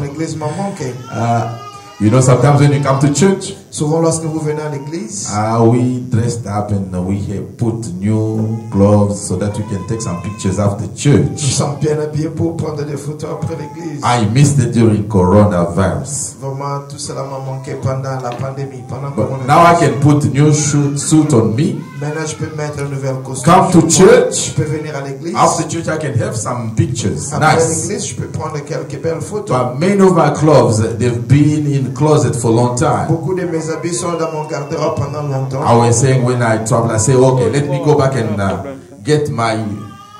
l'église m'a manqué. You know, sometimes when you come to church, Souvent lorsque vous venez à l'église, we dressed up and we have put new clothes so that we can take some pictures after nous church. sommes bien habillés pour prendre des photos après l'église. I missed it during coronavirus. Vraiment, tout cela m'a manqué pendant la pandémie. But now I can put new suit on me. Maintenant, je peux mettre un nouvel costume. Come to church. Je peux venir à l'église. After church, I can have some pictures. Après Nice. l'église, je peux prendre quelques belles photos. But many of my clothes, they've been in closet for a long time. Beaucoup de mes habits sont dans mon garde-robe pendant longtemps. I was saying when I travel, I say, okay, let me go back and get my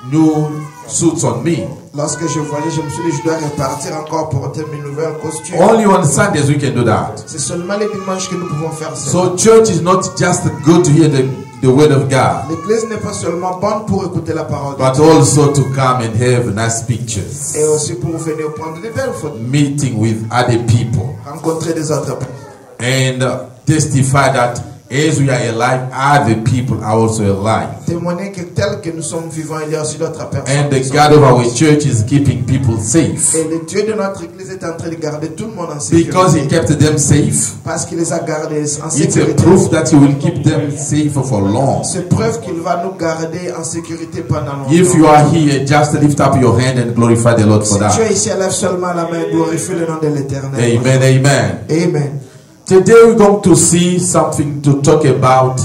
new suits on me. Lorsque je voyais, je me suis dit, je dois repartir encore pour porter mes nouvelles costumes. Only on Sundays we can do that. C'est seulement les dimanches que nous pouvons faire ça. So church is not just good to hear the word of God, L'église n'est pas seulement bonne pour écouter la parole de but Dieu, also to come and have nice pictures, et aussi pour venir prendre des belles photos, meeting with other people, rencontrer des autres personnes, and testify that as we are alive, other people are also alive. témoigner que tel que nous sommes vivants, il y a aussi d'autres personnes. And the qui sont God of our vivants. church is keeping people safe Et le Dieu de notre église est en train de garder tout le monde en sécurité. because He kept them safe. Parce qu'il les a gardés en It's a sécurité. proof that He will keep them safe for long. C'est preuve qu'il va nous garder en sécurité pendant longtemps. If you are here, just lift up your hand and glorify the Lord for Si tu that. es ici, lève seulement la main et glorifie le nom de l'Éternel. Amen, amen. Amen. Today we're going to see something to talk about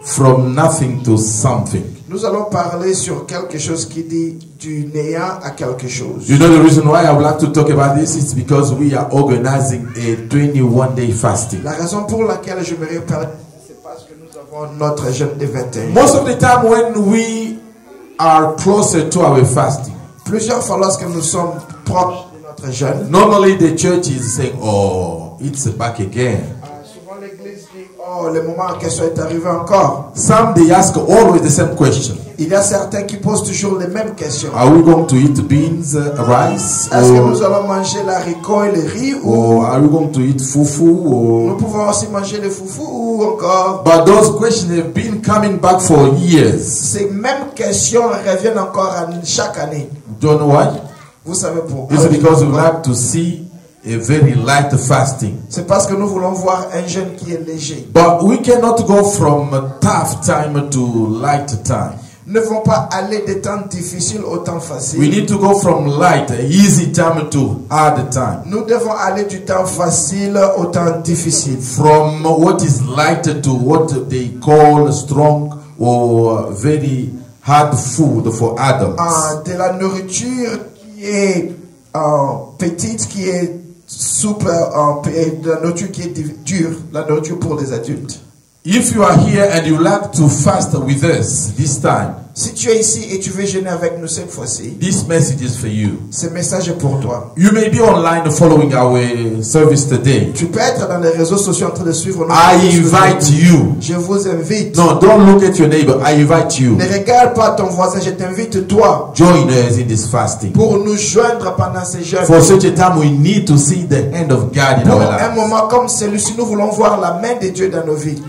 from nothing to something. Nous allons parler sur quelque chose qui dit du néant à quelque chose. You know the reason why I would like to talk about this is because we are organizing a 21-day fasting. La raison pour laquelle j'aimerais parler, c'est parce que nous avons notre jeûne de 21. Most of the time when we are closer to our fasting, Plusieurs fois lorsque nous sommes proches de notre jeûne, normally the church is saying, oh, it's back again. souvent l'église dit, oh, le moment en question est arrivé encore. Some, they ask always the same question. Il y a certains qui posent toujours les mêmes questions. Are we going to eat beans, rice, Est-ce que nous allons manger l'haricot et le riz, ou or are we going to eat fufu? nous Or... pouvons aussi manger le foufou, ou encore... But those questions have been coming back for years. Ces mêmes questions reviennent encore chaque année. Don't know why? Vous savez pourquoi? It's because we like to see a very light fasting. C'est parce que nous voulons voir un jeûne qui est léger. But we cannot go from a tough time to light time. Nous ne vont pas aller des temps difficiles au temps We facile. need to go from light, easy time to hard time. Nous devons aller du temps facile au temps difficile. From what is light to what they call strong or very hard food for adults. De la nourriture qui est petite, qui est souple, et de la nourriture qui est dure, la nourriture pour les adultes. If you are here and you like to fast with us this time, Si tu es ici et tu veux jeûner avec nous cette fois-ci, this message is for you. ce message est pour toi. You may be online following our service today. Tu peux être dans les réseaux sociaux en train de suivre notre I service invite aujourd'hui. you. Je vous invite. No, don't look at your neighbor. I invite you. Ne regarde pas ton voisin, je t'invite toi Join us in this fasting. pour nous joindre pendant ces jeûnes. For such a time, we need to see the hand of God in Pour our un lives. moment comme celui-ci, nous voulons voir la main de Dieu dans nos vies.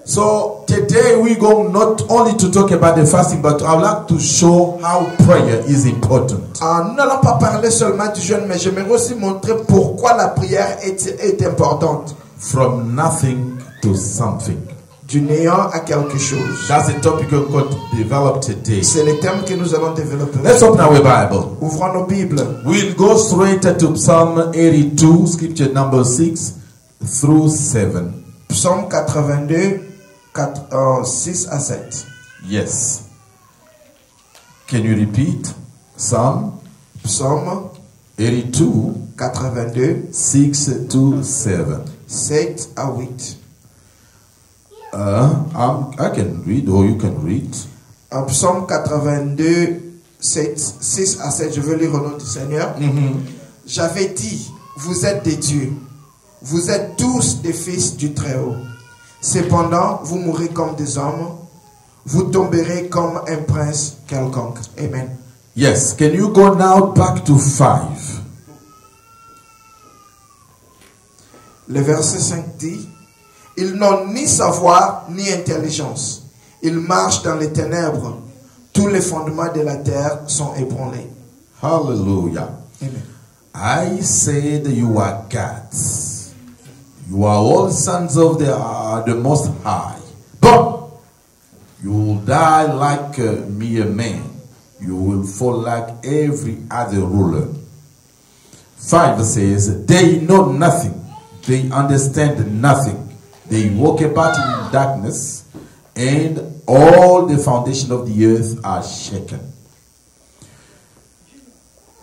So today we go not only to talk about the fasting, but I would like to show how prayer is important. Nous n'allons pas parler seulement du jeûne, mais j'aimerais aussi montrer pourquoi la prière est importante. From nothing to something. Du néant à quelque chose. That's the topic we're going to develop today. C'est le thème que nous allons développer. Let's open our Bible. Ouvrons nos Bibles. We'll go straight to Psalm 82, scripture number 6 through 7. Psaume 82, 6 à 7. Yes. Can you repeat? Psalm Psaume 82, 82, 6 to 7. 7 à 8. I can read, or you can read. Psaume 82, 6 à 7. Je veux lire au nom du Seigneur. J'avais dit, vous êtes des dieux. Vous êtes tous des fils du Très-Haut. Cependant, vous mourrez comme des hommes. Vous tomberez comme un prince quelconque. Amen. Yes. Can you go now back to 5? Le verset 5 dit, ils n'ont ni savoir ni intelligence. Ils marchent dans les ténèbres. Tous les fondements de la terre sont ébranlés. Hallelujah. Amen. I said you are gods. You are all sons of the Most High. But you will die like mere man. You will fall like every other ruler. 5 says, they know nothing. They understand nothing. They walk about in darkness, and all the foundation of the earth are shaken.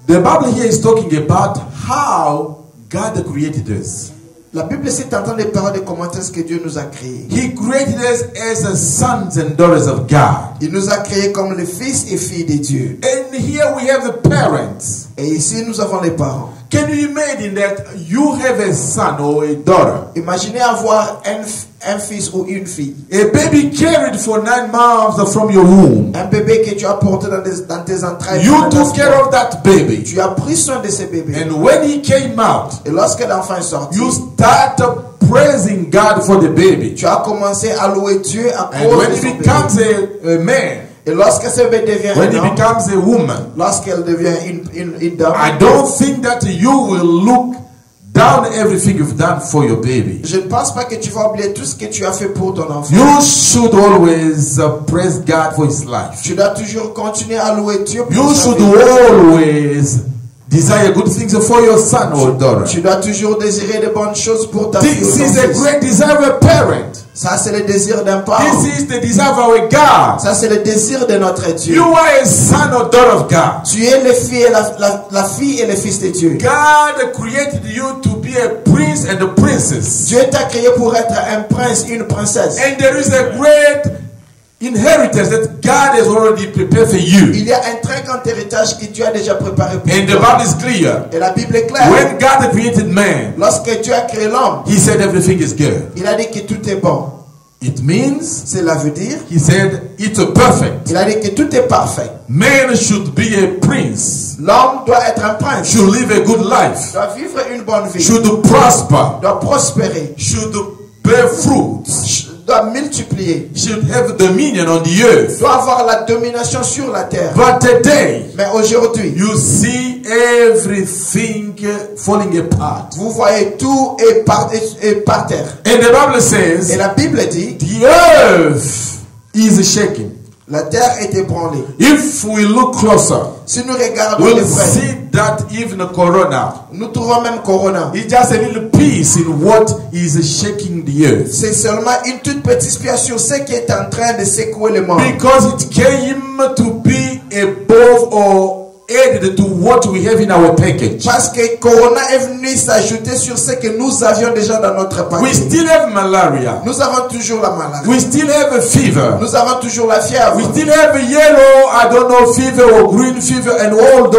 The Bible here is talking about how God created us. La Bible ici t'entend des paroles de comment est-ce que Dieu nous a créés. He created us as sons and daughters of God. Il nous a créés comme les fils et filles de Dieu. And here we have the parents. Et ici nous avons les parents. Can you imagine that you have a son or a daughter? Imaginez avoir un fils ou une fille. A baby carried for 9 months from your womb. Un bébé que tu as porté dans tes entrailles. You took care of that baby. Tu as pris soin de ce bébé. And when he came out, et lorsque l'enfant est sorti, you started praising God for the baby. Tu as commencé à louer Dieu à and cause when de he son becomes bébé. a man, et lorsque ce bébé devient when un he homme, becomes a woman, lorsqu'elle devient une dame, I don't think that you will look down everything you've done for your baby. Je ne pense pas que tu vas oublier tout ce que tu as fait pour ton enfant. You should always praise God for his life. Tu dois toujours continuer à louer Dieu pour You sa should vie. always desire good things for your son or daughter. Tu dois toujours désirer de bonnes choses pour ta fille ou This ton is a fils. great desire of a parent. Ça c'est le désir d'un parent. This is the desire of our God. Ça c'est le désir de notre Dieu. You are a son or daughter of God. Tu es le fille et la fille et le fils de Dieu. God created you to be a prince and a princess. Dieu t'a créé pour être un prince, une princesse. And there is a great inheritance that God has already prepared for you. Il y a un très grand héritage que Dieu a déjà préparé pour And the toi. Bible is clear. Et la Bible est claire. When God created man, Lorsque Dieu a créé l'homme, he said everything is good. il a dit que tout est bon. It means, Cela veut dire, he said, it's perfect. il a dit que tout est parfait. Man should be a prince, L'homme doit être un prince. should live a good life, Doit vivre une bonne vie. should prosper, Doit prospérer. should bear fruits, Doit multiplier. should have dominion on the earth. Doit avoir la domination sur la terre. But today, Mais aujourd'hui, you see everything falling apart. vous voyez tout est par terre. And the Bible Et says, la Bible dit, the earth is shaking. la terre est ébranlée. If we look closer, Si nous regardons we'll de près, see that even Corona nous trouvons même Corona. is just a little piece in what is shaking the earth. C'est seulement une toute petite spion sur ce qui est en train de secouer le monde. Because it came to be above or added to what we have in our package. Parce que Corona est venu s'ajouter sur ce que nous avions déjà dans notre We paquet. still have malaria. Nous avons toujours la maladie. We still have a fever. Nous avons toujours la fièvre. We still have a yellow, I don't know, fever or green fever and all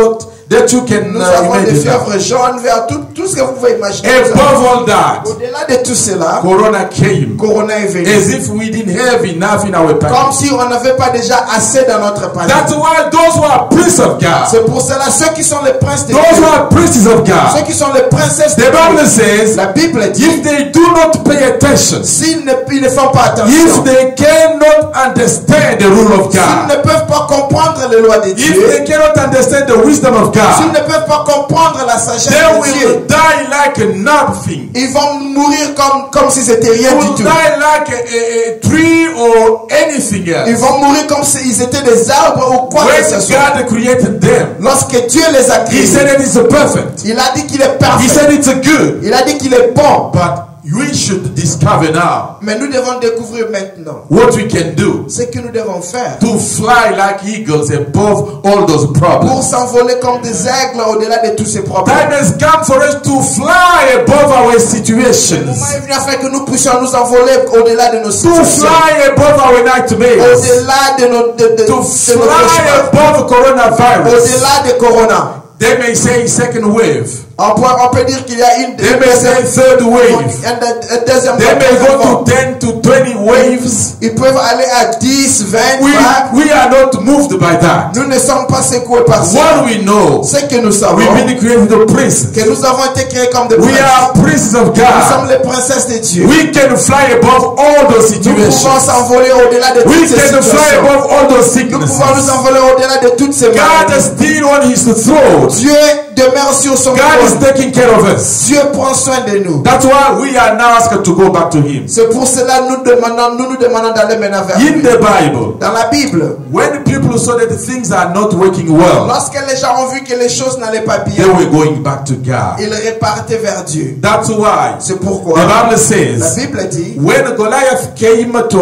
that you can Nous avons des imagine. fièvres jaunes, verts, tout ce que vous pouvez imaginer. Above all that, Au-delà de tout cela, Corona came. Corona est venu. As if we didn't have enough in our Comme package. si on n'avait pas déjà assez dans notre paquet. That's why those who are princes of God, C'est pour cela, ceux qui sont les princes de those who Dieu, are princes of ceux God, qui sont les princesses de the Bible Dieu, says, la Bible dit, if they do not pay attention, s'ils ne font pas attention, if they cannot understand the rule of s'ils God, ne peuvent pas comprendre les lois de if Dieu, they cannot understand the wisdom of s'ils God, ne peuvent pas comprendre la sagesse they de will Dieu, die like nothing. ils vont mourir comme si c'était They rien will du die tout. like a tree or anything Ils else. vont mourir comme s'ils étaient des arbres ou quoi que When ce soit. God created them, Lorsque Dieu les a He créés, said that it's perfect. il a dit qu'il est He parfait. said it's good. Il a dit qu'il est bon. But we should discover now Mais nous devons découvrir maintenant what we can do ce que nous devons faire to fly like eagles above all those pour problems. s'envoler comme des aigles au-delà de tous ces problèmes. Time has come for us to fly above our Le situations, moment est venu afin que nous puissions nous envoler au-delà de nos to situations, fly above our nightmares, au-delà de nos to cauchemars, fly above coronavirus. au-delà de Corona. They may say second wave. On peut dire qu'il y a une They may say third wave. un deuxième They may go vague. to 10 to 20 waves. Ils peuvent aller à 10, 20 vagues. We are not moved by that. Nous ne sommes pas secoués par ça. What we know, Ce que nous savons, we've been created the princes. que nous avons été créés comme des We princes. are princes of Nous God. sommes les princesses de Dieu. We can fly above all those Nous pouvons situations. s'envoler au-delà de We toutes ces can fly situations. above all those Nous pouvons nous sicknesses. envoler au-delà de toutes ces God maladies. is still on his throne. Dieu demeure sur son God is trône. taking care of us. Dieu prend soin de nous. That's why we are now asked to go back to Him. C'est pour cela nous nous demandons d'aller maintenant vers In lui. the Bible, Dans la Bible, when people saw that things are not working well, lorsque les gens ont vu que les choses n'allaient pas they bien, were going back to God. ils repartaient vers Dieu. That's why C'est pourquoi the Bible la says, Bible dit, when Goliath came to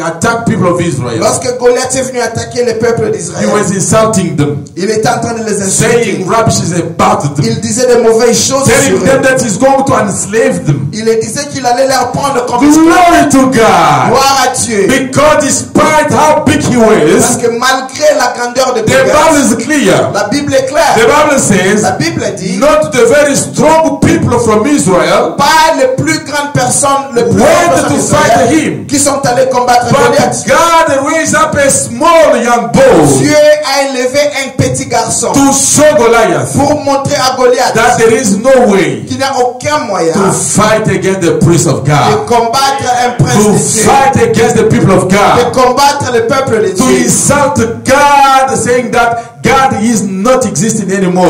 attack people of Israel, lorsque Goliath est venu attaquer le peuple he d'Israël, was insulting them, il était en train de les insulter. saying rubbishes about them, Il disait des mauvaises choses telling sur them eux. that he's going to enslave them. Il disait qu'il allait leur prendre comme esclaves. Glory to God. Gloire à Dieu. Because despite how big he Parce was, que malgré la grandeur de the Bible Goliath, is clear. la Bible est The claire. Bible La says, Bible dit, not the very strong people from Israel, pas les plus grandes personnes, les plus went grandes personnes to d'Israël fight him, qui sont allés combattre but Goliath. God raised up a small young boy Dieu a élevé un petit garçon to show Goliath pour montrer à Goliath that there is no way qu'il n'y a aucun moyen to fight against the priest of de God, combattre un prince to de Dieu, fight against the people of de God, combattre le peuple de to Dieu, insult God, saying that God is not existing anymore.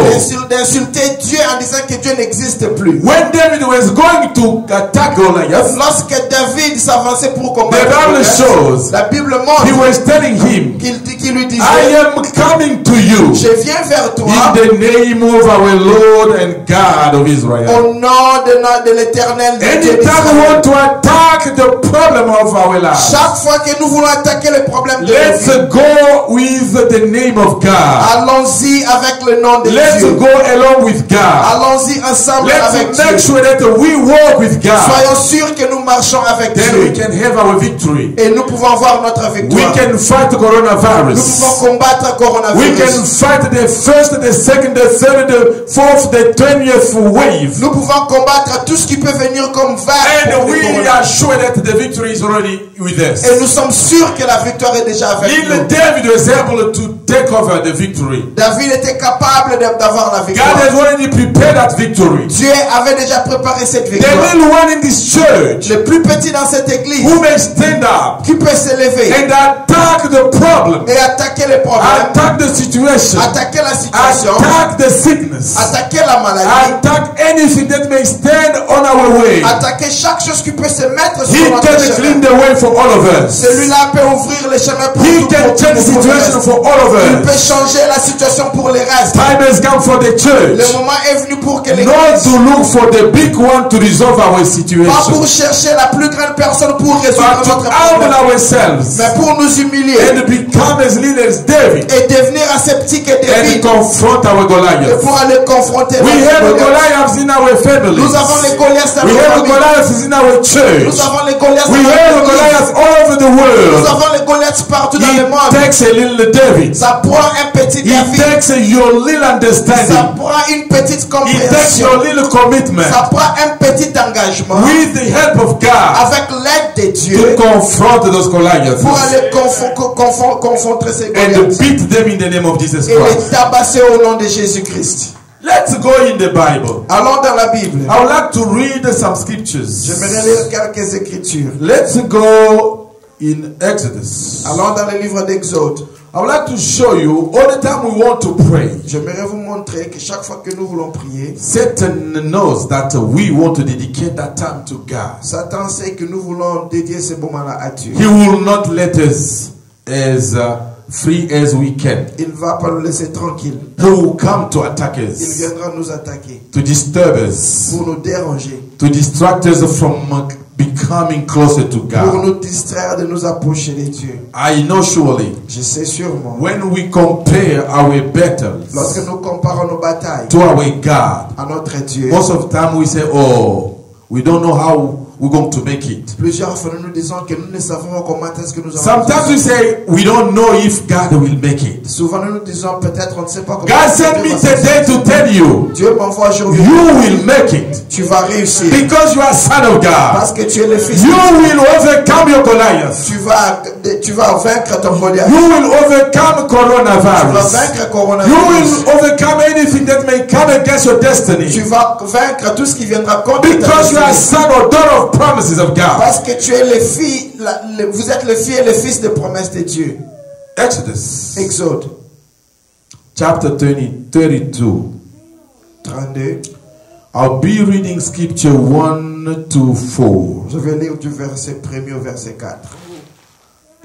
d'insulter Dieu en disant que Dieu n'existe plus. When David was going to attack Goliath, Lorsque David s'avançait pour the combattre Bible Goliath, shows la Bible he montre was telling him, qu'il lui I disait, am coming to you je viens vers toi in the name of our Lord and God of Israel. au nom de l'Éternel de Dieu Anytime we d'Israël. want to attack the problem of our lives, Chaque fois que nous voulons attaquer le problème de let's nos vies, go with the name of God. allons-y avec le nom de Let's Dieu. go along with God. Allons-y ensemble avec Let's make Dieu. sure that we walk with God. Soyons sûrs que nous marchons avec Then we Dieu. can have our victory. Et nous pouvons avoir notre We victoire. can fight Nous coronavirus. pouvons combattre le We can coronavirus. fight the first, the second, the third, the fourth, the 20th wave. Nous pouvons combattre tout ce qui peut venir comme vague. And pour le we coronavirus. are sure that the victory is already with us. Et nous sommes sûrs que la victoire est déjà avec Little nous. David was able to take over the victory. David était capable d'avoir la God victoire. has already prepared that victory. Dieu avait déjà préparé cette The victoire. little one in this church Le plus petit dans cette église who may stand up qui peut s'élever and attack the problem, et attaquer les problèmes, attack the situation, attaquer la situation, attack the sickness, attaquer la maladie, attack anything that may stand on our way. attaquer chaque chose qui peut se mettre He sur notre can chemin. clean the way for all of us. Celui-là peut ouvrir les chemins pour He tout can change the pour le situation reste. for all of Il peut us. changer la situation pour les restes. Time has come for the Le church moment est venu pour que not l'église, to look for the big one to resolve our pas situation, pour chercher la plus grande personne pour but résoudre to notre humble problème, ourselves mais pour nous humilier and become as little as David et devenir assez petit que and David confront our et Goliath. pour aller confronter We notre have Goliath. Goliaths in our families. Nous avons les Goliaths dans We nos have familles. Goliaths in our church. Nous avons les Goliaths We dans have notre église. Goliaths all over the Nous world. avons les Goliaths partout dans le It monde. takes a little David. Ça prend un petit It David. takes your little Ça understanding. prend une petite It takes compréhension. your little commitment Ça prend un petit engagement with the help of God avec l'aide de to Dieu confront those Goliaths pour aller confronter ces and Goliaths beat them in the name of Jesus et les Christ. tabasser au nom de Jésus-Christ. Let's go in the Bible. Allons dans la Bible. I would like to read some scriptures. J'aimerais lire quelques écritures. Let's go in Exodus. Allons dans le livre d'Exode. I would like to show you all the time we want to pray. J'aimerais vous montrer que chaque fois que nous voulons prier, Satan knows that we want to dedicate that time to God. Satan sait que nous voulons dédier ce moment-là à Dieu. He will not let us as free as we can. Il ne va pas nous laisser tranquilles. He will come to attack Il us, viendra nous attaquer to disturb us, pour nous déranger, to distract us from becoming closer to pour God. nous distraire de nous approcher de Dieu. I know surely Je sais sûrement, when we compare our battles lorsque nous comparons nos batailles to our God, à notre Dieu, most of the time we say, oh, we don't know how we're going to make it. plusieurs fois nous disons que nous ne savons pas comment est-ce que nous allons. Sometimes we say, we don't know if God will make it. Souvent nous nous disons peut-être on ne sait pas comment. God sent me today to tell you, Dieu m'envoie aujourd'hui. you will make it Tu vas réussir because you are son of God. parce que tu es le fils. You will overcome your Goliath. Tu vas vaincre ton Goliath. You will overcome Tu vas coronavirus. vaincre You coronavirus. will overcome anything that may come against your Tu destiny vas vaincre tout ce qui viendra contre ta because you are destinée. son or daughter of promises of God. Parce que tu es le fils, vous êtes le fils et le fils de promesses de Dieu. Exodus Exode, chapter 32. 32. I'll be reading scripture 1 to 4. Je vais lire du verset 1er au verset 4.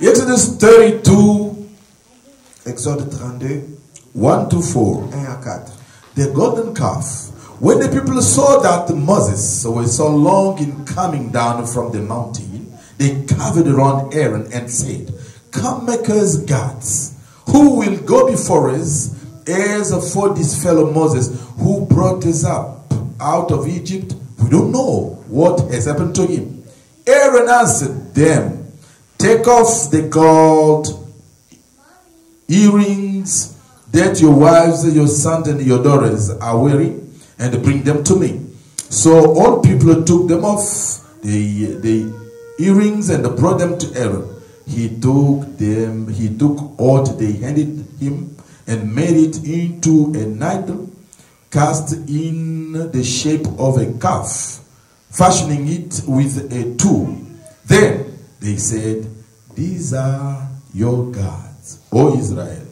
Exodus 32, Exode 32, 1 to 4. 1 à 4. The golden calf. When the people saw that Moses was so long in coming down from the mountain, they gathered around Aaron and said, "Come, make us gods, who will go before us, as for this fellow Moses, who brought us up out of Egypt. We don't know what has happened to him." Aaron answered them, "Take off the gold earrings that your wives, your sons, and your daughters are wearing, and bring them to me." So all people took them off, the earrings, and brought them to Aaron. He took what they handed him and made it into an idol cast in the shape of a calf, fashioning it with a tool. Then they said, "These are your gods, O Israel,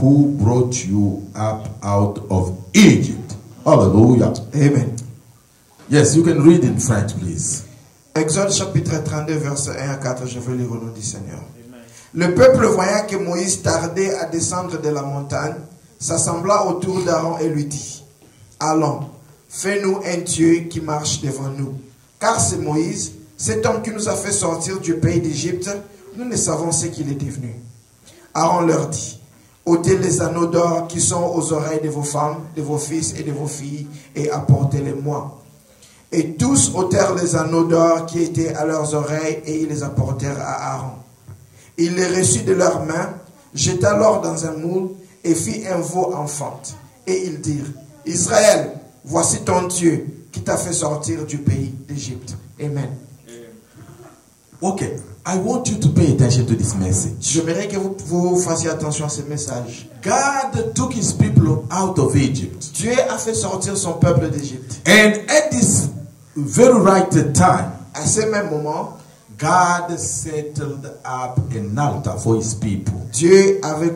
who brought you up out of Egypt." Hallelujah. Amen. Yes, you can read in French, please. Exode chapitre 32, verset 1 à 4, je vais lire au nom du Seigneur. Le peuple, voyant que Moïse tardait à descendre de la montagne, s'assembla autour d'Aaron et lui dit, "Allons, fais-nous un Dieu qui marche devant nous. Car c'est Moïse, cet homme qui nous a fait sortir du pays d'Égypte, nous ne savons ce qu'il est devenu." Aaron leur dit, "Ôtez les anneaux d'or qui sont aux oreilles de vos femmes, de vos fils et de vos filles, et apportez-les-moi." Et tous ôtèrent les anneaux d'or qui étaient à leurs oreilles, et ils les apportèrent à Aaron. Il les reçut de leurs mains, jeta l'or dans un moule, et fit un veau enfante. Et ils dirent, "Israël, voici ton Dieu qui t'a fait sortir du pays d'Égypte." Amen. Okay, I want you to pay attention to this message. J'aimerais que vous fassiez attention à ce message. God took his people out of Egypt. Dieu a fait sortir son peuple d'Égypte. And at this very right time, À ce même moment, God settled up an altar for his people. Dieu avait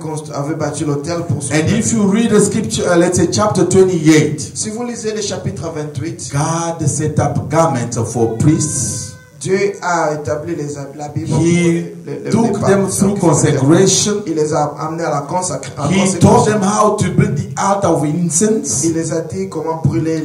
bâti l'autel pour son And peuple. if you read the scripture, let's say chapter 28, Si vous lisez le chapitre 28, God set up garments for priests. Dieu a établi l'habillement pour He took them through consecration. Il les a amenés à la consécration. He taught them how to build the altar of incense. Il les a dit comment brûler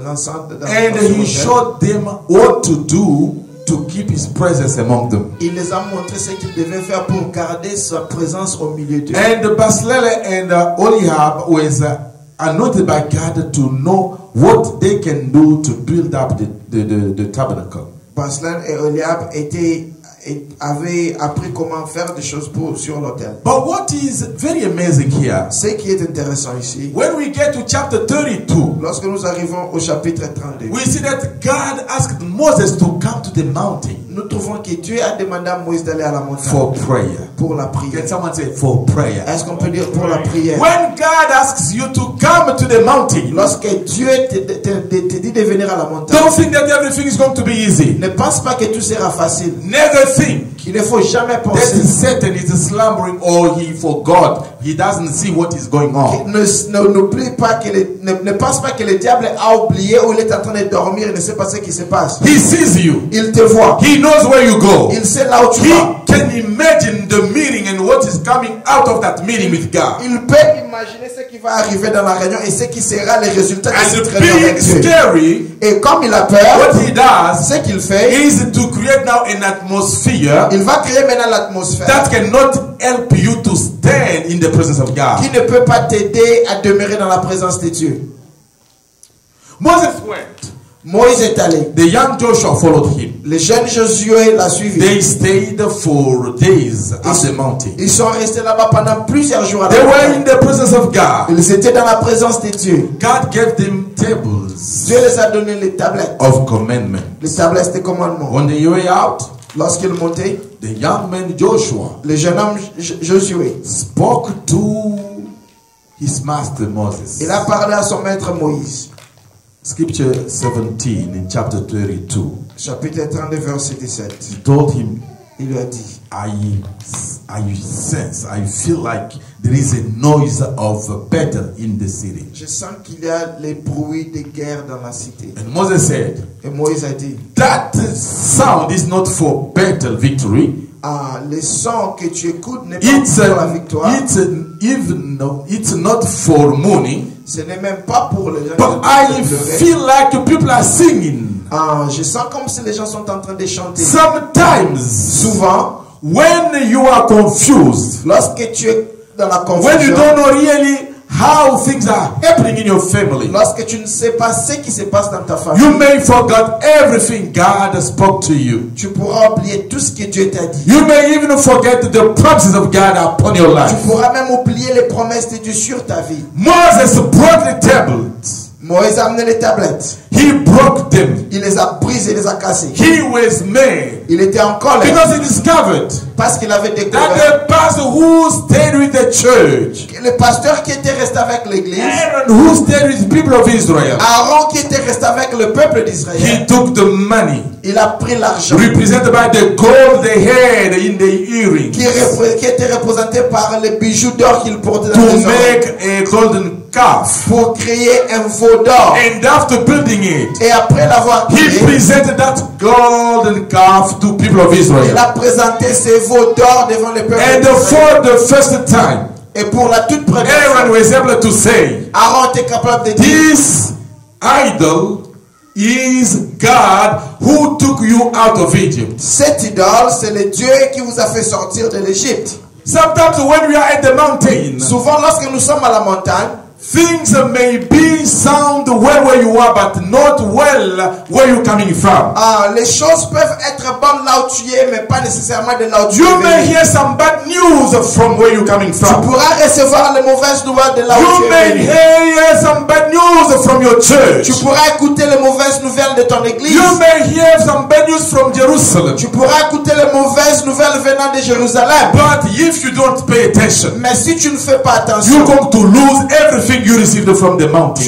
l'encens. And he showed them what to do to keep his presence among them. Il les a montré ce qu'ils devaient faire pour garder sa présence au milieu d'eux. And Baslele and Oliab was anointed by God to know what they can do to build up the tabernacle. Baslan et Oliab avaient appris comment faire des choses sur l'autel. But what is very amazing here, Ce qui est intéressant ici, when we get to chapter 32, lorsque nous arrivons au chapitre 32, we see that God asked Moses to come to the mountain nous trouvons que Dieu a demandé à Moïse d'aller à la montagne for prayer. pour la prière. Can someone say for prayer? Est-ce qu'on peut dire pour la prière? When God asks you to come to the mountain, Lorsque Dieu te dit de venir à la montagne, don't think that everything is going to be easy. ne pense pas que tout sera facile. Never think Il ne faut jamais that penser. Satan is slumbering or he forgot. He doesn't see what is going on. N'oublie pas que ne pense pas que le diable a oublié ou il est en train de dormir et ne sait pas ce qui se passe. He sees you. Il te voit. He knows where you go. Il sait là où tu He vas. can imagine the meeting and what is coming out of that meeting with God. Il peut imaginer ce qui va arriver dans la réunion et ce qui sera le résultat de cette And réunion being avec Dieu. scary, Et comme il a peur, what he does ce qu'il fait, is to create now an atmosphere il va créer maintenant l'atmosphère that cannot help you to stand in the presence of God. qui ne peut pas t'aider à demeurer dans la présence de Dieu. Moses went. Moïse est allé. The young Joshua followed him. Le jeune Josué l'a suivi. They stayed for days at the mountain. Ils sont restés là-bas pendant plusieurs jours. They were in the presence of God. Ils étaient dans la présence de Dieu. God gave them tables Dieu les a donné les tablettes. of commandment. Les tablettes des commandements. On the way out, Lorsqu'il montait, the young man Joshua le jeune homme Josué, spoke to his master Moses. il a parlé à son maître Moïse. Scripture 17 in chapter 32. Chapitre 32, verset 17. He told him, Il lui a dit, I sense, I feel like there is a noise of battle in the city. Je sens qu'il y a les bruits de guerre dans la cité. And Moses said, Et Moïse a dit, that sound is not for battle victory. ah, le son que tu écoutes n'est pas pour la victoire. It's not for money. Ce n'est même pas pour les gens But I feel like people are singing. Ah, je sens comme si les gens sont en train de chanter. Sometimes, Souvent, when you are confused, lorsque tu es dans la when you confusion, don't know really how things are happening in your family, lorsque tu ne sais pas ce qui se passe dans ta famille, you may forget everything God spoke to you. tu pourras oublier tout ce que Dieu t'a dit. You may even forget the promises of God upon your life. Tu pourras même oublier les promesses de Dieu sur ta vie. Moses brought the tablets. Moïse a amené les tablettes. He broke them. Il les a brisées, il les a cassées. He was mad Il était en colère because he discovered parce qu'il avait that découvert the pastor who stayed with the church, que le pasteur qui était resté avec l'église, Aaron who stayed with the people of Israel, Aaron qui était resté avec le peuple d'Israël, he took the money il a pris l'argent represented by the gold they had in the earrings qui était représenté par les bijoux d'or qu'il portait dans to les oreilles make a golden calf. pour créer un veau d'or. And after building it, Et après l'avoir he créé, presented that golden calf to people of il Israel. a présenté ses veaux d'or devant le peuple And d'Israël. for the first time, Et pour la toute première Aaron fois, was able to say, Aaron était capable de dire, this idol is God who took you out of Egypt. cette idole, c'est le Dieu qui vous a fait sortir de l'Égypte. Sometimes when we are at the mountain, Souvent, lorsque nous sommes à la montagne, things may be sound well where you are, but not well where you're coming from. les choses peuvent être bonnes là où tu es, mais pas nécessairement de là où tu You es may venu. hear some bad news from where you're coming Tu from. pourras recevoir les mauvaises nouvelles de là où You tu es may venu. hear some bad news from your church. Tu pourras écouter les mauvaises nouvelles de ton église. You may hear some bad news from Jerusalem. Tu pourras écouter les mauvaises nouvelles venant de Jérusalem. But if you don't pay attention, Mais si tu ne fais pas you're attention, going to lose everything you received from the mountain.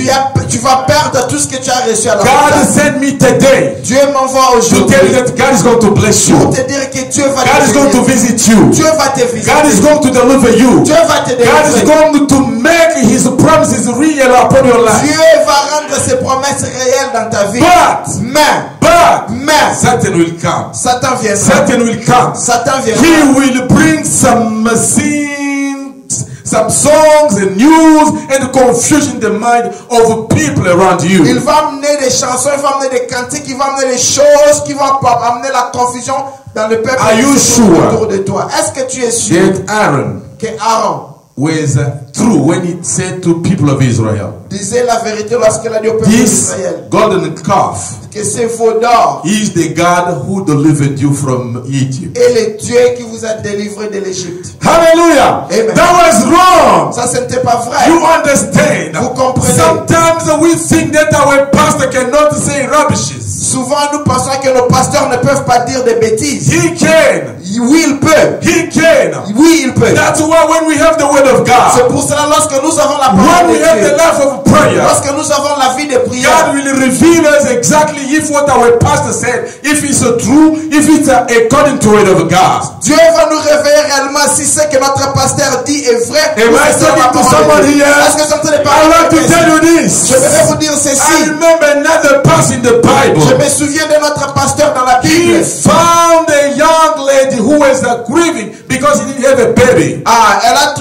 tu vas perdre tout ce que tu as reçu à la God montagne. sent me today Dieu m'envoie to tell you aujourd'hui that God is going to bless you. pour te dire que Dieu va God is te going to bénir. visit you. Dieu va te God is visiter. going to deliver you. Dieu va te God is délivrer. going to make His promises real upon your life. Dieu va rendre ses promesses réelles dans ta vie. But Mais, Satan will come. Satan viendra. Satan will come. Satan viendra. He will bring some scenes, some songs and news and confusion in the mind of people around Il you. va amener des chansons, il va amener des cantiques, il va amener des choses qui vont amener la confusion dans le peuple Are you qui se trouve sure autour de toi. Est-ce que tu es sûr That Aaron que Aaron was true when he said to people of Israel, disait la vérité lorsqu'il a dit au peuple this d'Israël golden calf que c'est faux d'or is the God who delivered you from Egypt. et le Dieu qui vous a délivré de l'Égypte? Hallelujah. Amen. That was wrong. Ça, ce n'était pas vrai. You understand? Vous comprenez? Sometimes we think that our pastor cannot say rubbishes. Souvent, nous pensons que nos pasteurs ne peuvent pas dire des bêtises. He can. Oui, il peut. He can. Oui, il peut. That's why when we have the word of C'est God, pour cela, lorsque nous avons la when parole we de have the Dieu, life of prayer, lorsque nous avons la vie de God prière, will reveal us exactly if what our pastor said, if it's true, if it's according to the word of God. Dieu va nous révéler réellement si ce que notre pasteur dit est vrai. Am ou I si c'est la talking to parole de someone Dieu. here? Est-ce que vous entendez I parler want de to tell you this. Je vais vous dire I ceci. remember another passage in the Je Bible. me souviens de notre pasteur dans la He Bible. found a young lady who was grieving because he didn't have a baby.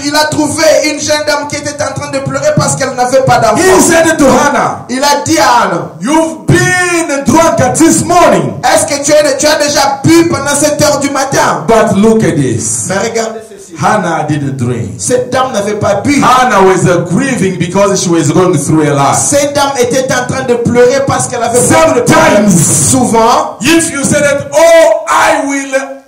Il a trouvé une jeune dame qui était en train de pleurer parce qu'elle n'avait pas d'enfant. He said to Hannah, Il a dit à Anne, you've been drunk at this morning. est-ce que tu as déjà bu pendant 7 heures du matin? But look at this. Mais regardez ceci. Hannah didn't drink. Cette dame n'avait pas bu. Hannah was grieving because she was going through a lot. Cette dame était en train de pleurer parce qu'elle avait beaucoup de problèmes. Souvent, If you say that, oh, I will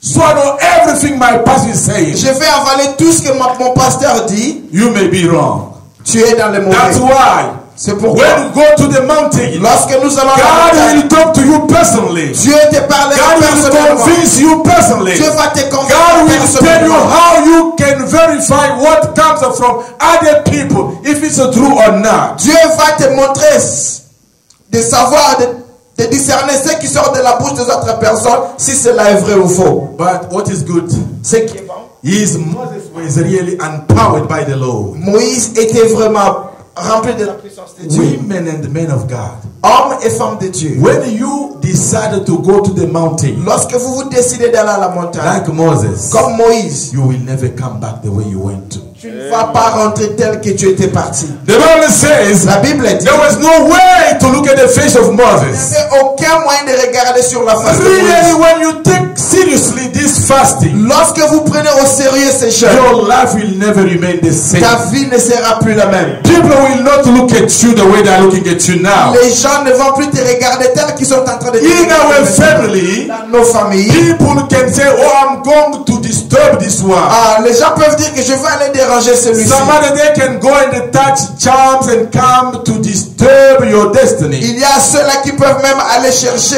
swallow everything my pastor is saying, je vais avaler tout ce que mon pasteur dit. you may be wrong. Tu es dans le That's mauvais. why C'est pourquoi when you go to the mountain, lorsque nous allons à la God montagne, will talk to you personally. Dieu te parlera God will personnellement. convince you personally. Dieu va te God convaincre will tell you personnellement. how you can verify what comes from other people, if it's true or not. Dieu va te montrer de savoir, de discerner ce qui sort de la bouche des autres personnes, si cela est vrai ou faux. But what is good Ce qui est bon, Moses was really empowered by the Lord. Moïse était vraiment rempli de la puissance de Dieu. Women and men of God, Hommes et femmes de Dieu. when you decided to go to the mountain, Lorsque vous vous décidez d'aller à la montagne, like Moses, comme Moïse, you will never come back the way you went to. tu ne vas pas rentrer tel que tu étais parti. The Bible says La Bible dit, there was no way to look at the face of il Moses. n'y avait aucun moyen de regarder sur la face de Really, Moïse. when you take seriously this fasting, Lorsque vous prenez au sérieux ces choses, your life will never remain the same. ta vie ne sera plus la même. People will not look at you the way they are looking at you now. Les gens ne vont plus te regarder tels qu'ils sont en train de te In our regarder. family, Dans nos familles, people can say, oh, I'm going to disturb this one. les gens peuvent dire que je vais aller déranger celui-ci. Somebody they can go and touch charms and come to disturb your destiny. Il y a ceux-là qui peuvent même aller chercher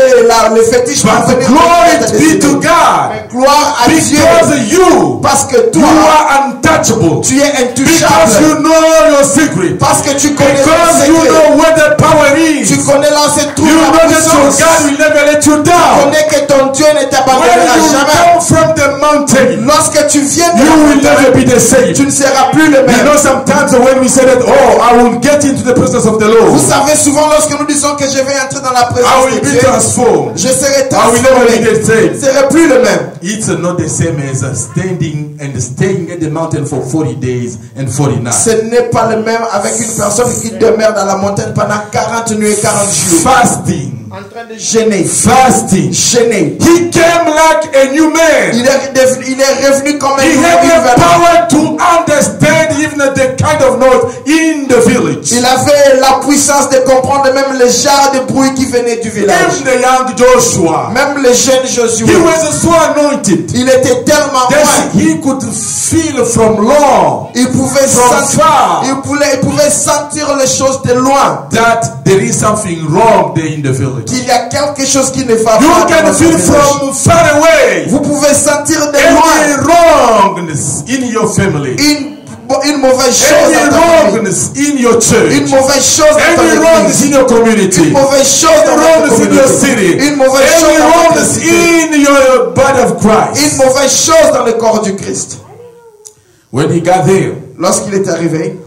le fétiche pour But venir glory ta be destinée. to God. Mais gloire à Dieu, Because you, parce que you toi, are untouchable. tu es Because intouchable, you know your secret. parce que tu connais Because ton you secret, know where the power is. tu connais là où se trouve You la know that your puissance, God will never let you tu down. connais que ton Dieu ne When t'abandonnera you jamais. come from the mountain, Lorsque tu viens de you la will never montagne, be the same. tu ne seras plus le You même. know, sometimes when we say that, oh, I will get into the presence of the Lord, Vous savez, souvent lorsque nous disons que je vais entrer dans la I présence will de be Dieu, transformed. je serai I will never be transformé. the same. Je ne serai plus le même. It's not the same as standing and staying at the mountain for 40 days and 40 nights. Ce n'est pas le même avec une personne qui demeure dans la montagne pendant 40 nuits et 40 jours. Fasting. En train de gêner. Fasting. Gêner. He came like a new man. Il est revenu comme un He nouveau had the vivant. power to understand even the kind of noise in the village. Il avait la puissance de comprendre même les genres de bruit qui venaient du village. Even the young Joshua. Même le jeune Josué. He was so anointed Il était tellement that loin. he could feel from long Il pouvait From sentir, far. il pouvait sentir les choses de loin. that there is something wrong there in the village. Qu'il y a quelque chose qui ne va You pas dans can notre feel village. from far away Vous pouvez sentir de any loin wrongness in your family, une mauvaise chose any dans ta famille. wrongness in your church, Une mauvaise chose dans ton any wrongness église. in your community, Une mauvaise chose dans any votre wrongness in your communauté. city, Une mauvaise chose any dans votre wrongness cité. in your body of Christ. Une mauvaise chose dans le corps du Christ. When he got there, Lorsqu'il est arrivé,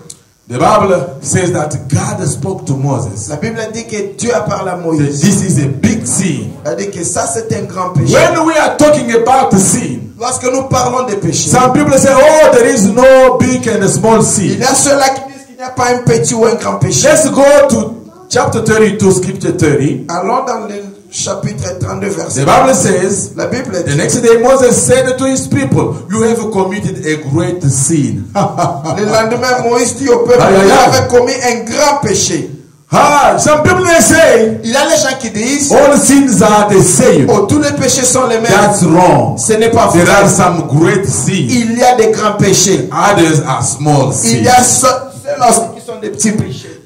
the Bible says that God spoke to Moses. la Bible dit que Dieu a parlé à That Moïse. this is a big sin. Elle dit que ça c'est un grand péché. When we are talking about sin, Lorsque nous parlons des péchés, some people say, oh, there is no big and small il sin. y a ceux-là qui disent qu'il n'y a pas un petit ou un grand péché. Let's go to chapter 32, scripture 30. Allons dans le chapitre 32, The verset. Bible says, La Bible the dit, next day Moses said to his people, you have committed a great sin. le lendemain, Moïse dit au peuple, Aïe, aïe, vous aïe. avez commis un grand péché. Some people they say, Il y a les gens qui disent, all sins are the same. oh, tous les péchés sont les mêmes. That's wrong. Ce n'est pas There are vrai. some great sins. Il y a des grands péchés. Others are small Il y sins. a ceux qui sont des petits péchés.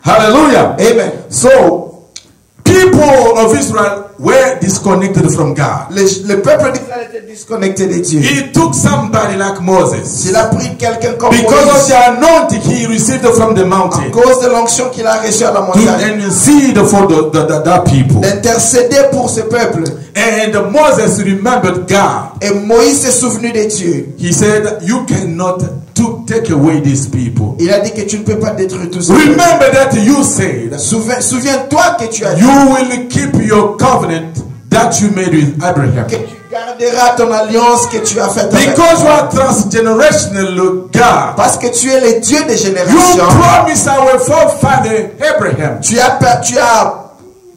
Hallelujah. Amen. So, people of Israel were disconnected from God. Le peuple d'Israël était disconnecté de Dieu. He took somebody like Moses. Il a pris quelqu'un comme Because of Moïse, the anointing he received from the à mountain, cause de l'onction qu'il a reçue à la to montagne, intercede for that people. d'intercéder pour ce peuple. And Moses remembered God. Et Moïse s'est souvenu de Dieu. He said, you cannot take away these people. Il a dit que tu ne peux pas détruire tout ça. Remember that you said, Souviens-toi que tu as dit you will keep your covenant that you made with Abraham. que tu garderas ton alliance que tu as faite avec Because you moi. are transgenerational God. Parce que tu es le Dieu des You générations. promised our forefather Abraham Tu as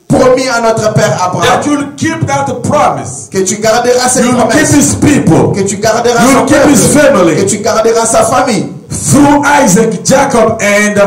promis à notre père that Abraham you'll keep that promise. que tu garderas cette You'll keep promesse. his people Que tu garderas You'll son keep his peuple. family. Que tu garderas sa famille. through Isaac, Jacob, and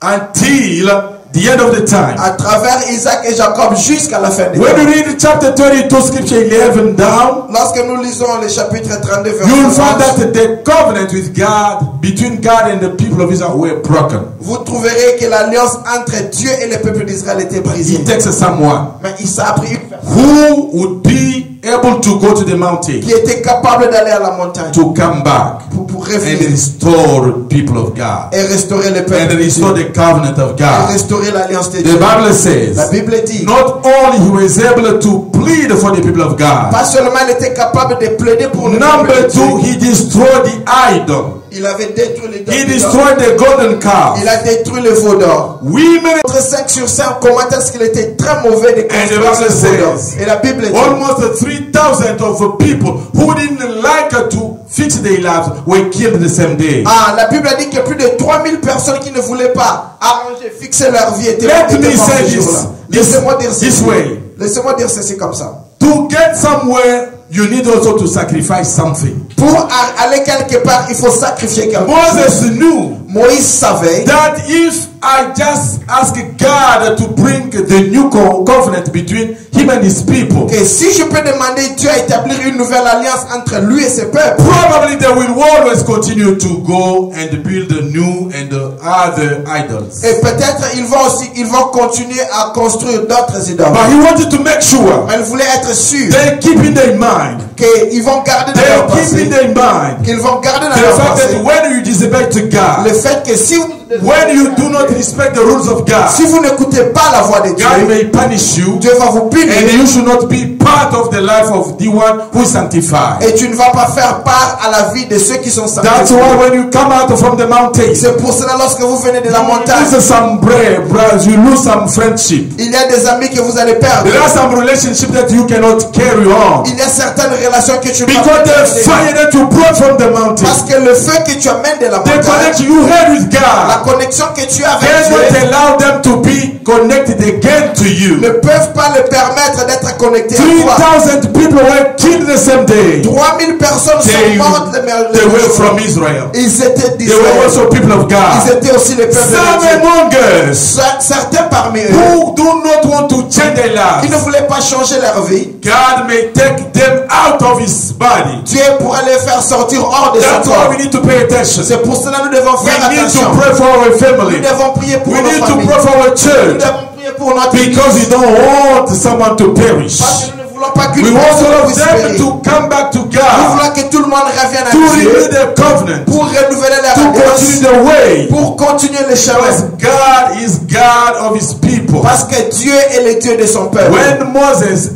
until the end of the time. À travers Isaac et Jacob jusqu'à la fin des When temps. you read chapter 32, scripture 11 down, Lorsque nous lisons le chapitre 32, you will verset find 11, that the covenant with God, between God and the people of Israel, were broken. vous trouverez que l'alliance entre Dieu et le peuple d'Israël était brisée. He takes someone Mais il s'est pris une personne who would be able to go to the mountain, qui était capable d'aller à la montagne to come back pour and revenir restore people of God, et restaurer le and peuple de restore Dieu, the covenant of et God. restaurer l'alliance de The Dieu. Bible La says, Bible dit, not only he was able to plead for the people of God, pas seulement il était capable de plaider pour le peuple number de Dieu, two, he destroyed the idol. il avait détruit les He dents. destroyed the golden calf. Il a détruit le veau d'or. Women, 5 sur 5 commentent est-ce qu'il était très mauvais de construire Bible ce veau d'or. says, Et la Bible dit, almost 3,000 of people who didn't like to fix their lives were killed the same day. la Bible a dit que plus de 3000 personnes qui ne voulaient pas arranger, fixer leur vie étaient Let me mortes say ce this, jour-là. this Laissez-moi dire this ceci. way. Laissez-moi dire ceci comme ça. To get somewhere, you need also to sacrifice something. Pour aller quelque part, il faut sacrifier quelque chose. Moses knew Moïse savait that if I just ask God to bring the new covenant between him and his people, que si je peux demander Dieu à établir une nouvelle alliance entre lui et ses peuples, probably they will always continue to go and build the new and the other idols. et peut-être ils vont continuer à construire d'autres idoles. But he wanted to make sure Mais il voulait être sûr they keep in their mind, qu'ils vont garder dans leur they keep in passé, their mind qu'ils vont garder dans the leur fact passé that when you disobey to le God, fait que si when you do not respect the rules of God, si vous n'écoutez pas la voix de Dieu, God may punish you, Dieu va vous punir and you should not be part of the life of the one who is sanctified. et tu ne vas pas faire part à la vie de ceux qui sont That's sanctifiés. why when you come out from the mountain, C'est pour cela lorsque vous venez de la you montagne, lose some brothers, you lose some friendship. il y a des amis que vous allez perdre. There are some relationships that you cannot carry on Il y a certaines relations que tu ne peux because pas the garder. fire that you brought from the mountain, Parce que le feu que tu amènes de la the montagne, connection you had with la God, connexion que tu as avec cannot Dieu, allow them to be connected again to you. ne peuvent pas le permettre d'être connectés à toi. 3,000 people were killed the same day. 3000 personnes sont They, mortes le they même were jour. from Israel. Ils étaient They were d'Israël. also people of Ils God. étaient aussi les peuples Some de Dieu. among us Certains parmi eux who do not want to change their qui ne lives, voulaient pas changer leur vie, God may take them out of his body. Dieu pourrait les faire sortir hors de son That's why corps. we need to pay attention. C'est pour cela que nous devons We faire need to attention. pray for our Nous family. devons prier pour We nos need to familles. pray for our Nous church devons prier pour notre because we église. don't want someone to perish. Parce que nous ne voulons pas qu'une We want personne all of puisse them périr. to come back to Nous God, voulons que tout le monde revienne à to renew Dieu their covenant, pour renouveler leur to continue alliance, the way. pour continuer le chemin. Because God is God of his people. Parce que Dieu est le Dieu de son peuple. When Moses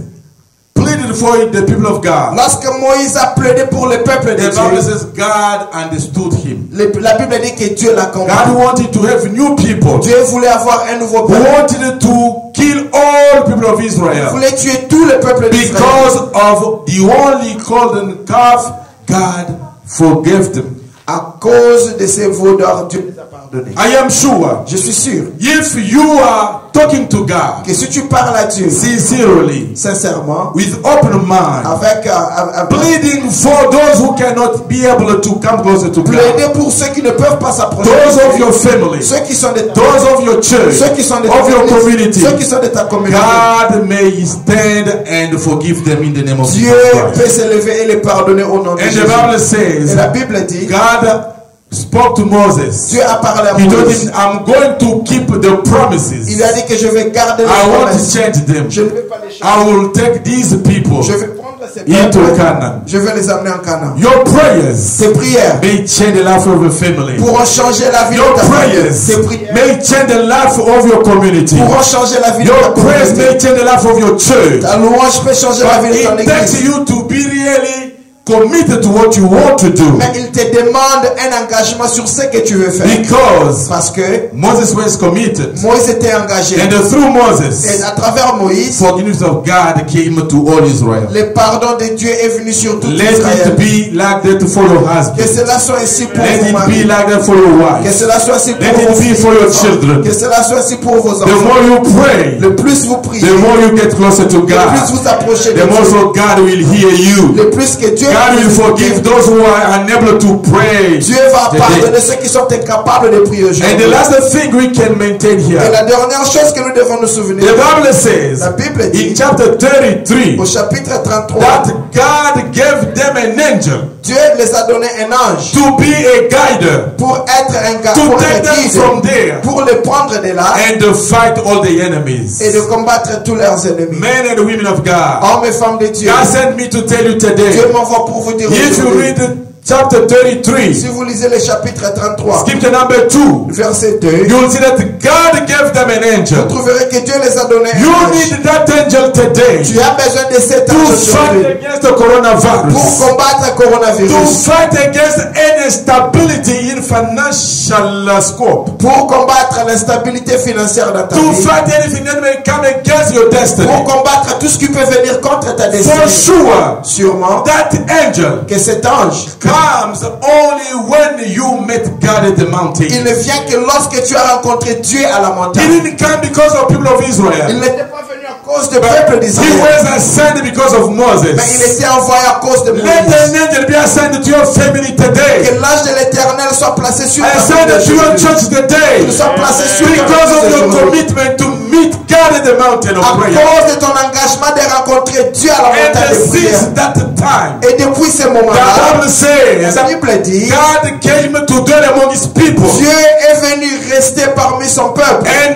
pleaded for the people of God, Lorsque Moïse a plaidé pour le peuple de the Bible Dieu, says God understood him. la Bible dit que Dieu l'a compris. God wanted to have new people. Dieu voulait avoir un nouveau Who peuple. wanted to kill all people of Il Israel voulait tuer tout le peuple d'Israël. because of the only golden calf. God forgave them. À cause de ces veaux d'or, Dieu les a pardonnés. I am sure Je suis sûr if you are talking to God que si tu parles à Dieu sincerely, sincèrement, with open mind, avec pleading for those who cannot be able to come closer to God, plaider pour ceux qui ne peuvent pas s'approcher, those de of Dieu, your family, ceux qui sont de ta those of your church, ceux qui sont de ta of your église, community, ceux qui sont de ta communauté, God may stand and forgive them in the name of Dieu Jesus peut Christ. s'élever et les pardonner au nom de And the Jésus. Bible Et says, la Bible dit, God spoke to Moses. Dieu a parlé à He told Moïse. him, I'm going to keep the promises. Il a dit que je vais garder les I won't promesses. change them. Je ne vais pas les changer. I will take these people Je vais prendre ces into peuples, Canaan. je vais les amener en Canaan. Your prayers Tes prières may change the life of your family. pourront changer la vie Your de ta famille. prayers Tes prières may change the life of your community. pourront changer la vie de ta Your prayers communauté. may change the life of your church. Ta louange peut changer la But vie de ton it takes église. you to be really committed to what you want to do. Mais il te demande un engagement sur ce que tu veux faire. Because Parce que Moses was committed. Moïse était engagé. And through Et Moses, à travers Moïse, forgiveness of God came to all Israel. le pardon de Dieu est venu sur tout Let it Israël. be like that for your Que husband. cela soit ainsi pour Let vos it be maris. like that for your Que wife. cela soit ainsi pour Let it vos be filles. for your children. Que cela soit ainsi pour vos The enfants. more you pray, Le plus vous priez, the more you get closer to le plus God. vous approchez de The more Dieu, so God will hear you. le plus que Dieu va God will forgive those who are unable to pray. Dieu va pardonner ceux qui sont incapables de prier And the aujourd'hui. last thing we can maintain Et here, la dernière chose que nous devons nous souvenir, the Bible says la Bible in dit chapter 33 au chapitre 33, that God gave them an angel Dieu les a donné un ange to be a guide, pour être un gars, to pour take les them guider, from there pour les prendre de là and to fight all the enemies. et de combattre tous leurs ennemis. Men and women of God, Hommes et femmes de Dieu, God sent me to tell you Dieu today, m'envoie pour vous dire if you aujourd'hui, read chapter 33, si vous lisez le chapitre 33, scripture number 2, verset 2, you will see that God gave them an vous angel. trouverez que Dieu les a donné un You ange. need that angel today Tu as besoin de cet to ange fight aujourd'hui against the pour coronavirus, combattre le to coronavirus, fight against any instability in financial scope, pour combattre l'instabilité financière dans ta to vie, fight anything that may come against your destiny. pour combattre tout ce qui peut venir contre ta For destinée. sure, Sûrement that angel que cet ange, comes only when you met God at the mountain. il ne vient que lorsque tu as rencontré Dieu à la He montagne. didn't come because of people of Il Israel. n'était pas venu à cause du peuple He d'Israël, was ascended because of mais il Moses. était envoyé à cause de Let Moïse. an angel be ascended to your family today. Que l'ange de l'Éternel soit placé sur ta Ascended to your vie, church today. qu'il soit placé sur ta Because of your vie commitment to meet God at the mountain à of prayer. cause de ton engagement de rencontrer Dieu à la And montagne de prière. since that time, Et depuis ce the moment-là, Bible says la Bible dit, God came to dwell among his people. Dieu est venu rester parmi son peuple. And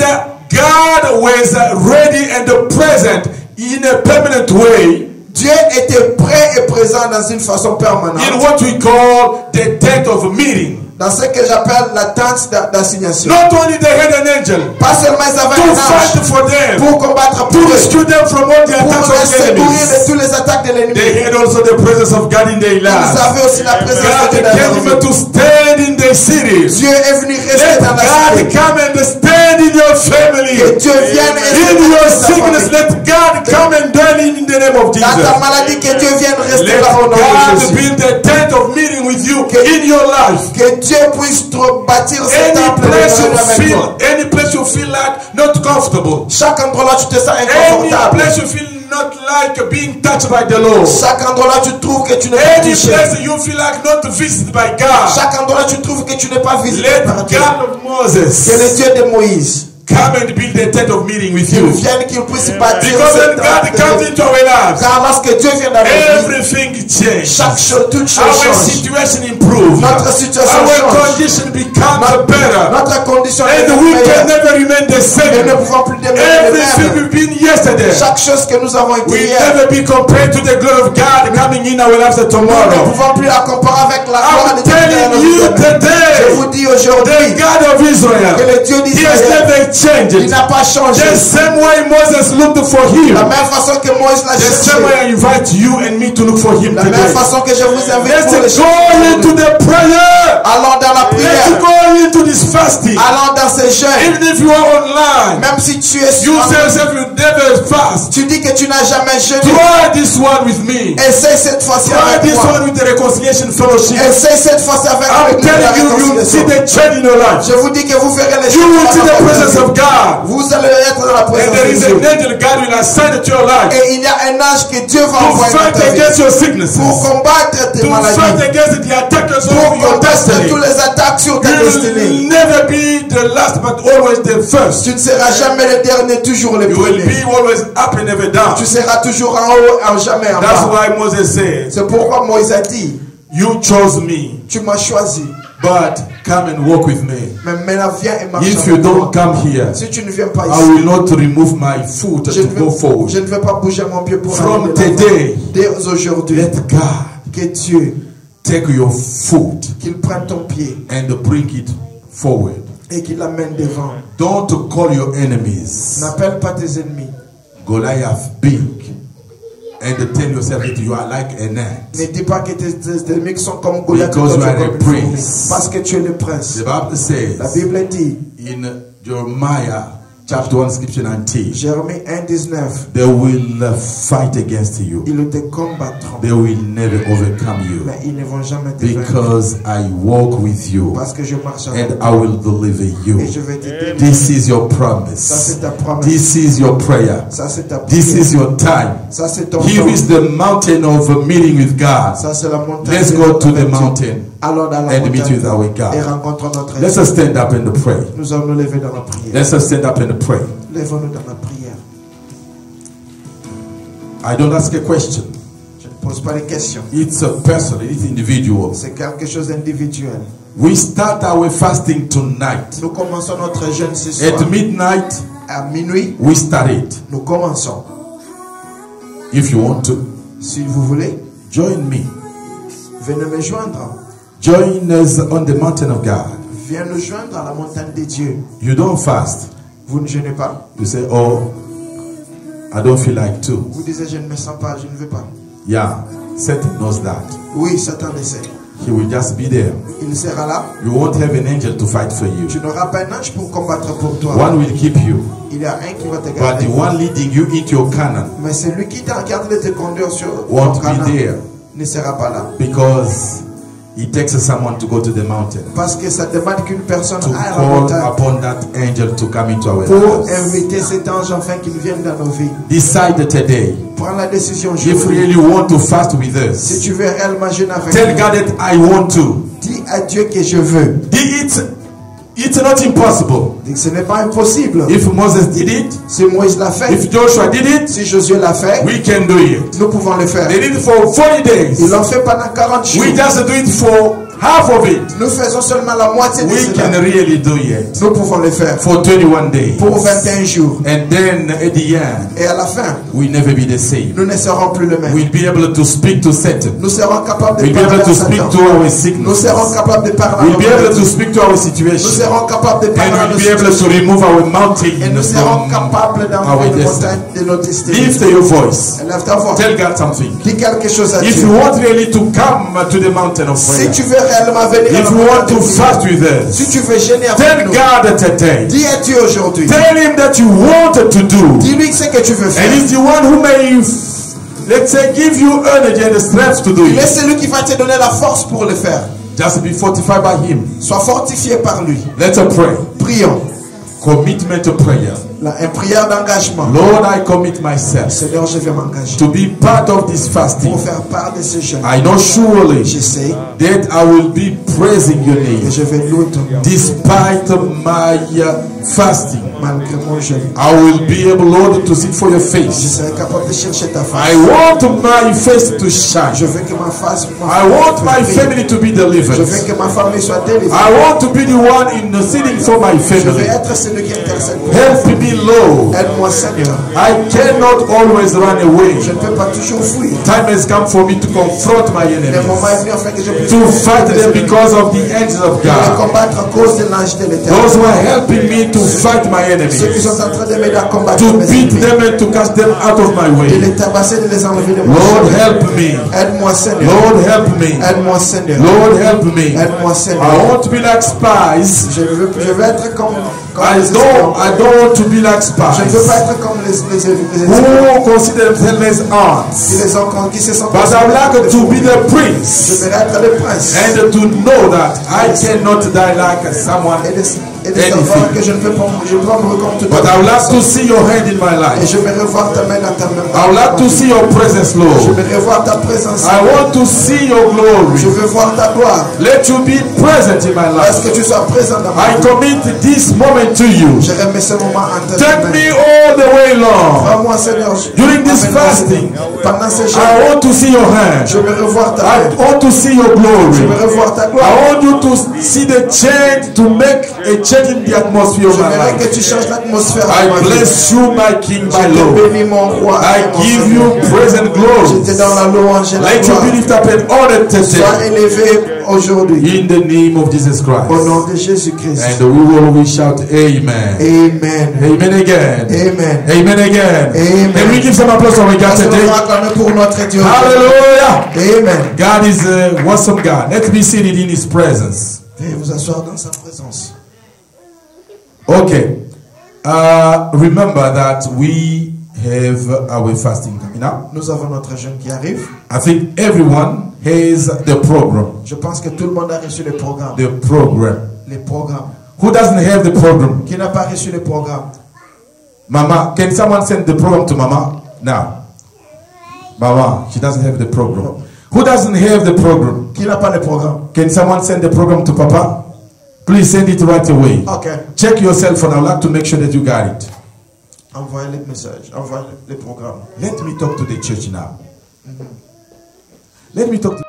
God was ready and present in a permanent way Dieu était prêt et présent dans une façon in permanente. what we call the tent of meeting. Dans ce que j'appelle la tente d'assignation. Not only they had an angel Pas seulement ils avaient to un fight ange for them, pour combattre to pour eux, rescue them from all the attacks pour of les the secourir enemies. de toutes les attaques de l'ennemi. They had also the presence of God in their Ils lives. avaient aussi la présence God de Dieu dans leur came vie. to stand in their cities. Dieu est venu rester Let dans la God cité. come and stand in your family. Que Dieu vienne rester In your dans ta sickness, famille. let God come and dwell in the name of Dans ta Jesus. maladie, que Dieu vienne rester Let là au nom de God Jésus. build a tent of meeting with you in your life. Que Dieu puisse bâtir ce Any temple de place you réunion avec feel, toi. any place you feel like not comfortable. Chaque endroit là, tu te sens Any inconfortable. place you feel not like being touched by the Lord. Chaque endroit là, tu trouves que tu n'es pas Any touché. place you feel like not visited by God. Chaque endroit là, tu trouves que tu n'es pas visité Let par Dieu. God of Que le Moses Dieu de Moïse, come and build a tent of meeting with qu'il you. vienne, qu'il puisse bâtir Because ce when God comes temple. into our lives, Car lorsque Dieu vient dans nos vies, everything changes. chaque chose, toute chose Our change. situation improves. Notre situation Our change. condition becomes better. Notre condition est And we can meilleure. never remain the Nous same. ne pouvons plus demeurer les Everything mêmes. we've been yesterday Chaque chose que nous avons été will hier, never be compared to the glory of God coming in our lives nous ne tomorrow. pouvons plus la comparer avec la gloire I'm de Dieu dans telling nos you vies. Je today, vous dis the aujourd'hui God of que Israel, le Dieu He has d'Israël, never il changed. n'a pas changé. The same way Moses looked for Him, La même façon que Moïse l'a the same way cherché. I invite you and me to look for Him La même today. façon que je vous invite pour le Let's go chercher. into the prayer. Allons dans la Let's prière. go into this fasting. Allons dans ces jeûnes. Even if you are online, Même si tu es you sur say yourself you never fast. tu dis que tu n'as jamais jeûné. Try this one with me. Essaye cette fois-ci Try avec this moi. one with the reconciliation fellowship. Essaye cette fois-ci avec I'm l'église de la telling you, you will see réconciliation. the change in your life. Je vous dis que vous verrez les You will see the choses. presence of God. Vous allez être dans la And présence there de is Dieu. an angel God will assign to your life Et il y a un ange que Dieu va to envoyer dans fight ta vie against your sicknesses, pour combattre tes to fight maladies, against the attackers pour of your combattre destiny. tous les attaques sur ta You destinée. will never be the last, but always the first. Tu ne seras jamais le dernier, toujours le You will premier. be always up and never down. Tu seras toujours en haut, en jamais en That's bas. why Moses said, C'est pourquoi Moïse a dit, you chose me, tu m'as choisi, but come and walk with me. mais maintenant viens et marche If you avec moi. don't come here, Si tu ne viens pas I ici, will not remove my foot je to go ne forward. vais pas bouger mon pied pour From aller de l'avant. today, Dès aujourd'hui, let God que Dieu, take your foot qu'il prenne ton pied and bring it forward. et qu'il l'amène devant. Don't call your enemies N'appelle pas tes ennemis. Goliath big and tell yourself that you are like an ant. Ne dis pas que tes ennemis sont comme Goliath, Because que you tu es are comme a une fourmi. prince. Parce que tu es le prince. The Bible La says Bible dit in Jeremiah Chapter 1, scripture 19. Jérémie 1:19. They will fight against you. Ils te combattront. They will never overcome you. Mais ils ne vont jamais te vaincre. Because I walk with you. Parce que je marche avec And I will deliver you. et je vais te délivrer. This is your Ça promise. c'est ta promesse. This is your prayer. Ça c'est ta This prière. is your time. Ça c'est ton Here temps. is the mountain of a meeting with God. Ça c'est la montagne. Let's de go notre to the Dieu. mountain Alors dans la and meet montagne with our God. et rencontrons notre Let's Dieu. us stand up and pray. Nous allons nous lever dans la prière. Let's us stand up and pray. Lèvons-nous dans la prière. I don't ask a question. Je ne pose pas de questions. It's a personal, it's individual. C'est quelque chose d'individuel. We start our fasting tonight. Nous commençons notre jeûne ce soir. At midnight, À minuit, we start it. nous commençons. If you want to, Si vous voulez, join me. venez me joindre. Join us on the mountain of God. Viens nous joindre à la montagne de Dieu. You don't fast. Vous ne jeûnez pas. You say, oh, I don't feel like to. Vous disiez, je ne me sens pas, je ne veux pas. Yeah, Satan knows that. Oui, Satan le sait. He will just be there. Il sera là. You won't have an angel to fight for you. Tu n'auras pas un ange pour combattre pour toi. One will keep you, Il y a un qui va te but garder. the one leading you into your Canaan Mais celui qui t'encadre de te conduire sur won't ton be Canaan there ne sera pas là. because it takes someone to go to the mountain Parce que ça demande qu'une personne to aille à la call montagne upon that angel to come into our pour lives. inviter cet ange afin qu'il vienne dans nos vies. Decide today. Prends la décision If you aujourd'hui. really want to fast with Si us, tu veux réellement jeûner avec tell nous, God that I want to. dis à Dieu que je veux. It's not impossible. Dis que ce n'est pas impossible. If Moses did it, Si Moïse l'a fait, if Joshua did it, si Josué l'a fait, we can do it. nous pouvons le faire. They did it for 40 days. Ils l'ont fait pendant 40 jours. We just do it for half of it. Nous faisons seulement la moitié de We can cela. really do it Nous pouvons le faire for 21 days. pour 21 jours. And then at the end, Et à la fin, we'll never be the same. nous ne serons plus le même. We'll be able to speak to Satan. Nous serons capables de We'll be parler able à to speak Satan. to our Nous sickness. serons capables de parler à We'll nos be able maladies. to speak to our Nous situation. serons capables de parler à And nos we'll be able to situations. remove our mountain Et nous serons from capables our d'enlever les destiny. montagnes de notre destin. Lift your voice. Lève ta voix. Tell God something. Dis quelque chose à If Dieu. you want really to come to the mountain of Si prayer, tu veux réellement venir à if la you want montagne to de prière, fast with si us, tu veux gêner avec tell nous, God today. dis à Dieu aujourd'hui. Tell him that you want to do. Dis-lui ce que tu veux faire. And he's the one who may, let's say, give you energy and the strength to do Il est it. celui qui va te donner la force pour le faire. Just be fortified by him. Sois fortifié par lui. Let's pray. Prions. Commitment to prayer. Une prière d'engagement. Lord, I commit myself Seigneur, je vais m'engager to be part of this fasting. pour faire part de ce jeûne. I know surely Je sais that I will be praising your que name je vais louer ton nom despite my fasting. malgré mon jeûne. I will be able, Lord, to seek for your Je face. serai capable de chercher ta I face. want my face to shine. Je veux que ma face, I want my family to be je veux delivered. que ma famille soit délivrée. I want to be the one interceding for my Je veux family. être celui qui intercède. Help me, Lord. Aide-moi, Seigneur. I cannot always run away. Je ne peux pas toujours fuir. Time has come for me to confront my Le enemies, moment est venu afin que je puisse to fight them because of the angels of les God. combattre à cause de l'ange de l'éternel. Those who are helping me to fight my Ceux qui enemies, sont en train de m'aider à combattre to mes beat ennemis, them and to cast them out of my de way. les tabasser, de les enlever de mon Lord, chemin. help me. Aide-moi, Seigneur. Lord, help me. Aide-moi, Seigneur. Lord, help me. Aide-moi, Seigneur. I want to be like spies. Je veux être comme I les espions. don't want to be like Je ne veux spies pas être comme les espions who consider themselves ants. qui se sont But I would like to be the Je prince veux être le prince. and to know that I cannot die like someone. Et de savoir que je ne peux pas me reconnaître. But I would like to see your hand in my Et life. je vais revoir ta main dans ta main. I would like to see your presence, Je Lord. vais revoir ta présence. I want to see your Je glory. veux voir ta gloire. Let you be present in my Parce life. que tu sois présent dans ma I vie. commit this moment to you. Je remets ce moment en ta Take main. me all the way long. Prends-moi, Seigneur. During this Amène-moi, fasting, pendant ces jours, I want to see your hand. je veux revoir ta I main. want to see your Je glory. veux revoir ta gloire. I want you to see the change, to make a change in the atmosphere of Je my voudrais que life. tu changes l'atmosphère I de ma vie. bless you, my King, Je my te Lord. bénis, mon roi. I et mon give Seigneur. you praise and glory. Je te donne la louange et la Let you gloire. be lifted up and honored Sois today. élevé aujourd'hui. In the name of Jesus Au Christ. nom de Jésus-Christ. And we shout amen. Amen. Amen again. Amen. Amen again. Amen. And we give some applause for God Parce que nous today. acclamons pour notre Dieu. Hallelujah. Amen. God is a awesome God. Let's be seated in His presence. Veuillez vous asseoir dans sa présence. Okay. Remember that we have our fasting coming up. Nous avons notre jeûne qui arrive. I think everyone has the program. Je pense que tout le monde a reçu le programme. The program. Les programmes. Who doesn't have the program? Qui n'a pas reçu le programme? Mama, can someone send the program to Mama now? Mama, she doesn't have the program. Who doesn't have the program? Qui n'a pas le programme? Can someone send the program to Papa? Please send it right away. Okay. Check your cell phone. I'd like to make sure that you got it. Envoyez les messages, envoyez les programmes. Let me talk to the church now. Let me talk to